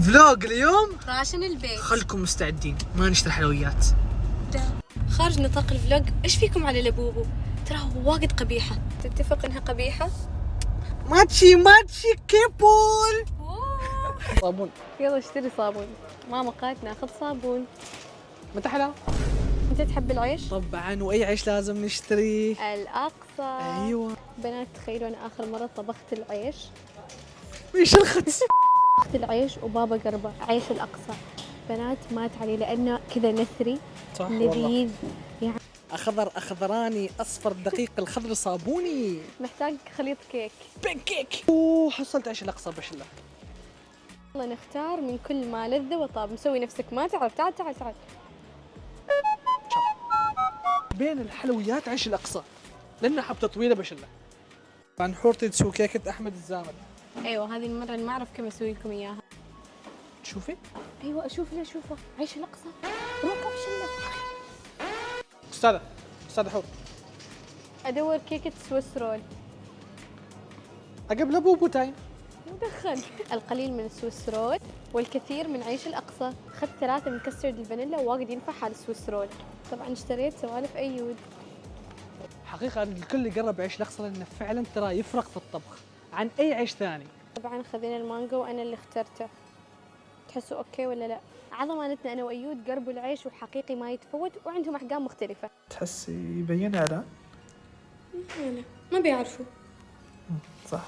فلوق اليوم راشن البيت. خلكم مستعدين، ما نشتري حلويات. خارج نطاق الفلوج، ايش فيكم على لبوبو؟ ترى واجد قبيحة. تتفق انها قبيحة؟ ماتشي كيبول. صابون. يلا اشتري صابون. ماما قالت ناخذ صابون. متى حلا؟ انت تحب العيش؟ طبعا، واي عيش لازم نشتريه. الاقصى. ايوه. بنات تخيلوا انا اخر مرة طبخت العيش. ايش الخس؟ طبخت العيش وبابا قربه عيش الاقصى. بنات مات علي لانه كذا نثري. صح والله. لذيذ. يعني اخضر اخضراني اصفر دقيق الخضر صابوني. محتاج خليط كيك. بين كيك. اوه حصلت عيش الاقصى بشله. يلا نختار من كل ما لذ وطاب. مسوي نفسك ما تعرف. تعال تعال تعال. بين الحلويات عيش الاقصى لانه حبته طويله بشله. عن حورتي تسوي كيكه احمد الزامل. ايوه هذه المرة ما اعرف كيف اسوي لكم اياها. تشوفي؟ ايوه اشوف لي اشوفه. عيش الاقصى. روح شله. استاذه حور. ادور كيكة سويس رول. قبل بوبو تايم. مدخن. القليل من السويس رول والكثير من عيش الاقصى. اخذت 3 من كسترد الفانيلا وواجد ينفع على السويس رول. طبعا اشتريت سوالف ايود. حقيقه الكل يقرب عيش الاقصى لانه فعلا ترى يفرق في الطبخ عن اي عيش ثاني. طبعا خذينا المانجا وانا اللي اخترته. تحسوا اوكي ولا لا؟ عظمانتنا انا وايود قربوا العيش وحقيقي ما يتفوت وعندهم احجام مختلفة. تحسي يبين اعلان؟ ما بيعرفوا. صح.